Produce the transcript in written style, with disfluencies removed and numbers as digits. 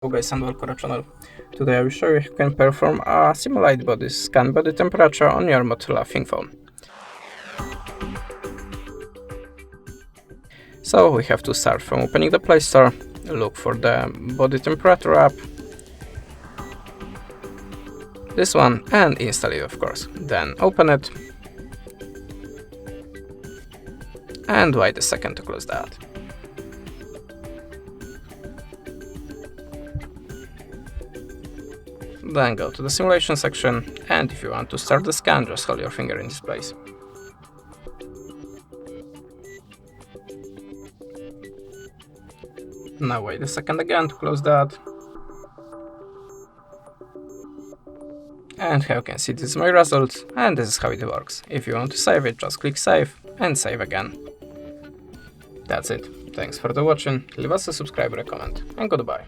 Hello guys and welcome to our channel. Today I will show you how you can perform a simulate body scan body temperature on your Motorola ThinkPhone. So we have to start from opening the Play Store, look for the body temperature app, this one, and install it of course. Then open it and wait a second to close that. Then go to the simulation section, and if you want to start the scan, just hold your finger in this place. Now wait a second again to close that. And here you can see this is my results, and this is how it works. If you want to save it, just click save and save again. That's it. Thanks for the watching, leave us a subscribe, comment, and goodbye.